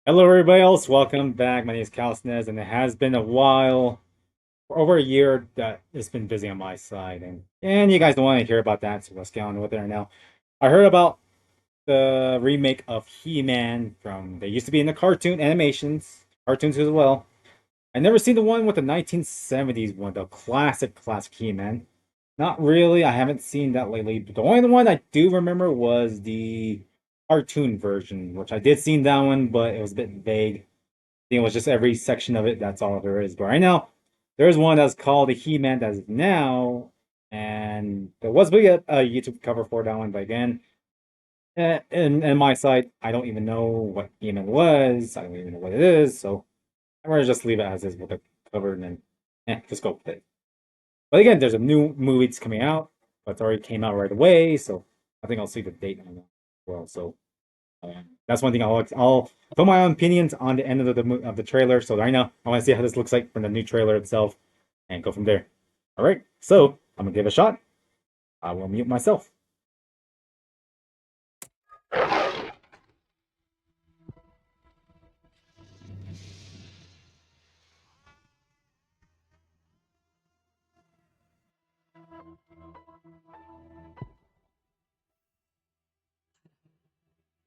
Hello, everybody else. Welcome back. My name is kals, and it has been a while, for over a year that it's been busy on my side, and you guys don't want to hear about that, so let's get on with it right now. I heard about the remake of He-Man from they used to be in the cartoons as well. I never seen the one with the 1970s one, the classic He-Man. Not really. I haven't seen that lately. But the only one I do remember was the cartoon version, which I did see that one, but it was a bit vague. I think it was just every section of it. That's all there is. But right now, there's one that's called the He-Man that is now, and there was a YouTube cover for that one. But again, and my side, I don't even know what He-Man was. I don't even know what it is. So I'm gonna just leave it as is with the cover, and then just go with it. But again, there's a new movie that's coming out, but it's already came out right away. So I think I'll see the date on that as well. So that's one thing I'll put my own opinions on the end of the trailer. So right now, I want to see how this looks like from the new trailer itself, and go from there. All right, so I'm gonna give it a shot. I will mute myself.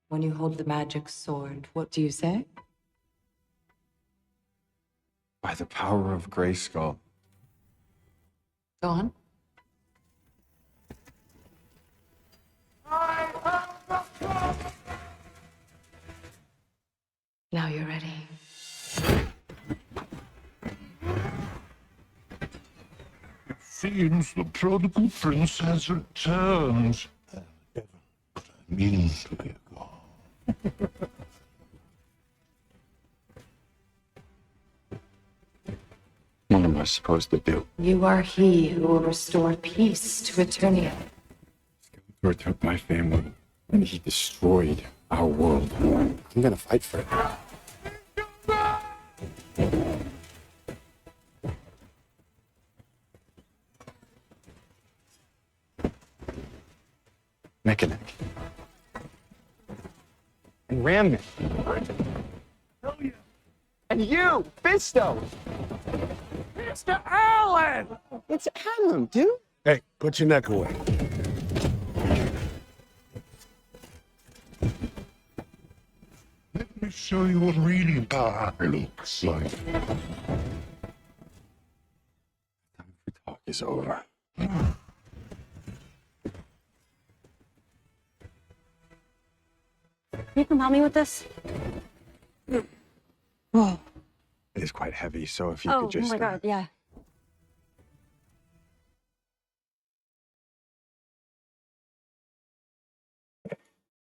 When you hold the magic sword, what do you say? By the power of Grayskull. Go on. Now you're ready. It seems the prodigal prince has returned. Heaven, but I mean to be gone. What am I supposed to do? You are he who will restore peace to Eternia. Skeletor took my family, and he destroyed our world. I'm gonna fight for it. Mechanic. And Ramman. Hell yeah. And you, Fisto! Mr. Allen! It's Adam, dude. Hey, put your neck away. Let me show you what really power looks like. Time for talk is over. Can you come help me with this? Oh, It is quite heavy, so if you oh could just... my God, yeah.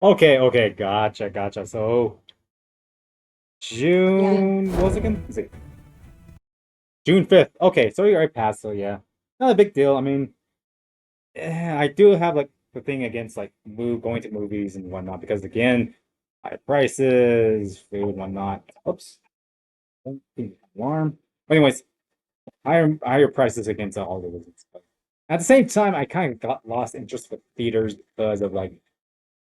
Okay, gotcha. So June what was it again? Is it June 5th? Okay, so you're right past. So yeah, not a big deal. I mean, I do have like the thing against like going to movies and whatnot because again, high prices, food and whatnot. Oops, alarm. But anyways, higher prices against all the reasons. But at the same time, I kind of got lost interest with theaters because of like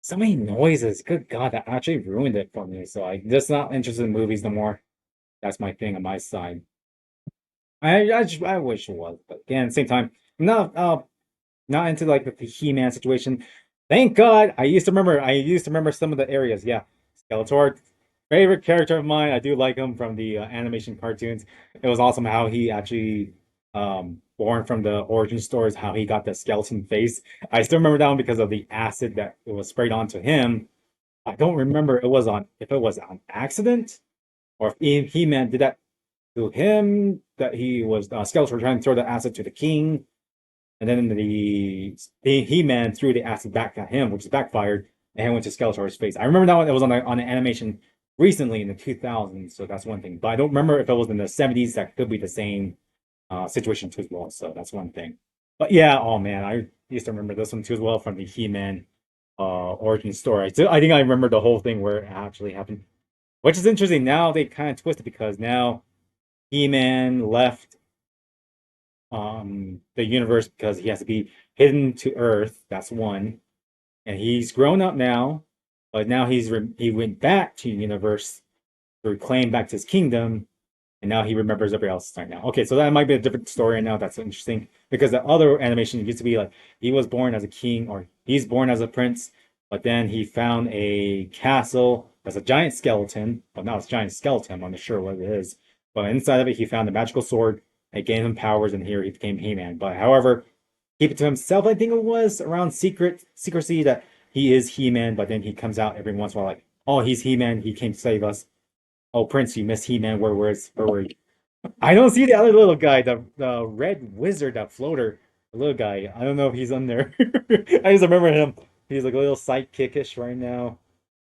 so many noises. Good God, that actually ruined it for me. So I'm just not interested in movies no more. That's my thing on my side. I wish it was, but again, at the same time, I'm not into like the He-Man situation. Thank God. I used to remember some of the areas. Yeah, Skeletor, favorite character of mine. I do like him from the animation cartoons. It was awesome how he actually born from the origin stories, how he got the skeleton face. I still remember that one because of the acid that it was sprayed onto him. I don't remember if it was on accident or if He-Man did that to him, that he was Skeletor trying to throw the acid to the king, and then the He-Man threw the acid back at him, which backfired, and went to Skeletor's face. I remember that one. It was on an animation recently in the 2000s, so that's one thing. But I don't remember if it was in the 70s. That could be the same situation too as well. So that's one thing. But yeah, oh man, I used to remember this one too as well from the He-Man origin story. So I think I remember the whole thing where it actually happened, which is interesting. Now they kind of twisted because now He-Man left the universe because he has to be hidden to Earth. That's one, and he's grown up now, but now he went back to the universe to reclaim back his kingdom, and now he remembers everybody else right now. Okay, so that might be a different story right now. That's interesting because the other animation used to be like he was born as a king or he's born as a prince, but then he found a castle that's a giant skeleton. Well, now it's a giant skeleton. I'm not sure what it is, but inside of it, he found a magical sword. It gave him powers, and here he became He-Man. But however, keep it to himself. I think it was around secrecy that he is He-Man, but then he comes out every once in a while like, oh, he's He-Man. He came to save us. Oh, Prince, you missed He-Man. Where were you? I don't see the other little guy, the red wizard, that floater, the little guy. I don't know if he's on there. I just remember him. He's like a little sidekickish right now.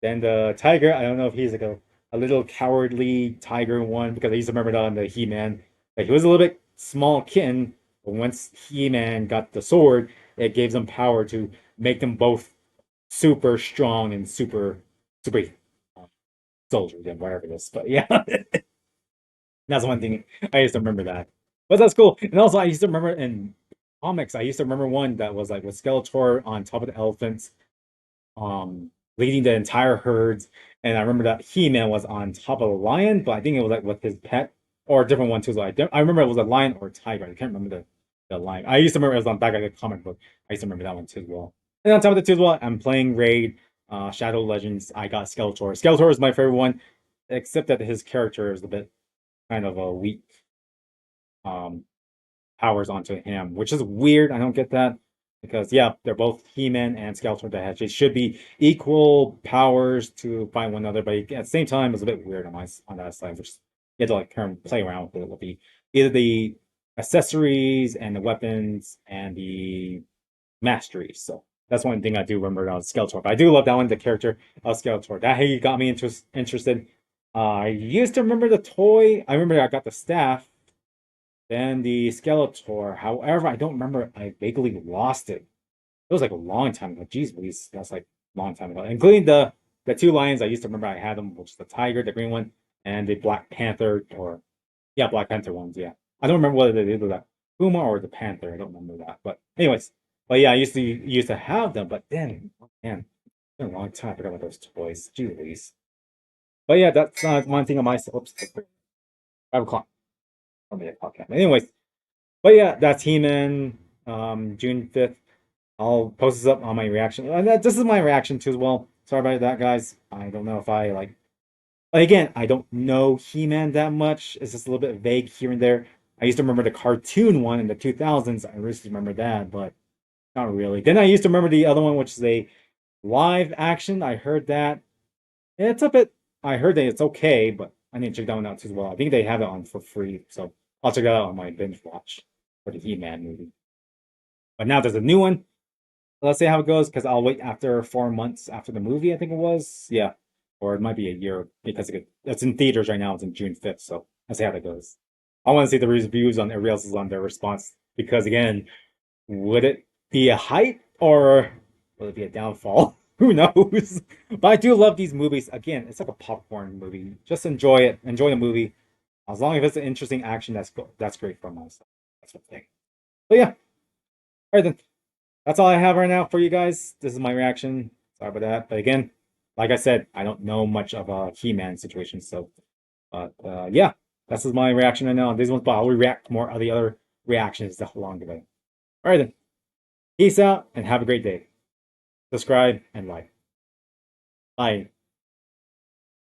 Then the tiger, I don't know if he's like a little cowardly tiger one because I used to remember that on the He-Man. Like he was a little bit small kitten, but once He-Man got the sword, it gave them power to make them both super strong and super soldiers and whatever it is. But yeah, that's one thing I used to remember that. But that's cool. And also, I used to remember in comics, I used to remember one that was like with Skeletor on top of the elephants, leading the entire herds. And I remember that He-Man was on top of a lion, but I think it was like with his pet or a different one too. So I remember it was a lion or a tiger. I can't remember the lion. I used to remember it was on back of the comic book. I used to remember that one too as well. And on top of that too as well, I'm playing Raid, Shadow Legends. I got Skeletor. Skeletor is my favorite one, except that his character is a bit kind of a weak um powers onto him, which is weird. I don't get that because yeah, they're both He-Man and Skeletor that actually should be equal powers to fight one another, but at the same time, it's a bit weird on that side, which you have to like kind of play around with it. With the either the accessories and the weapons and the masteries. So that's one thing I do remember about Skeletor. But I do love that one, the character of Skeletor. That he got me interested. I used to remember the toy. I remember I got the staff, then the Skeletor. However, I don't remember. I vaguely lost it. It was like a long time ago. Jeez, please, that's like a long time ago. Including the two lions. I used to remember I had them, which is the tiger, the green one, and the Black Panther, or yeah, Black Panther ones. Yeah, I don't remember whether they did the Puma or the Panther. I don't remember that. But anyways, but yeah, I used to have them. But then, oh, man, it's been a long time. I forgot about those toys. Jeez. But yeah, that's one thing on my. Oops, 5 o'clock. Or maybe podcast. Anyways, but yeah, that's He-Man, June 5th. I'll post this up on my reaction. This is my reaction too as well. Sorry about that, guys. I don't know if I like. Again, I don't know He-Man that much. It's just a little bit vague here and there. I used to remember the cartoon one in the 2000s. I really remember that, but not really. Then I used to remember the other one, which is a live action. I heard that. It's a bit. I heard that it's okay, but I need to check that one out too as well. I think they have it on for free, so I'll check that out on my binge watch for the He-Man movie. But now there's a new one. Let's see how it goes, because I'll wait after 4 months after the movie, I think it was. Yeah. Or it might be a year because it's in theaters right now. It's in June 5th, so let's see how that goes. I want to see the reviews on everybody else's on their response, because again, would it be a hype or will it be a downfall? Who knows? But I do love these movies. Again, it's like a popcorn movie. Just enjoy it. Enjoy the movie. As long as it's an interesting action, that's great for myself. That's what I think. But yeah. All right then. That's all I have right now for you guys. This is my reaction. Sorry about that. But again, like I said, I don't know much of a He-Man situation. So, but yeah, this is my reaction right now on these ones. But I'll react more of the other reactions along the way. All right then. Peace out and have a great day. Subscribe and like. Bye.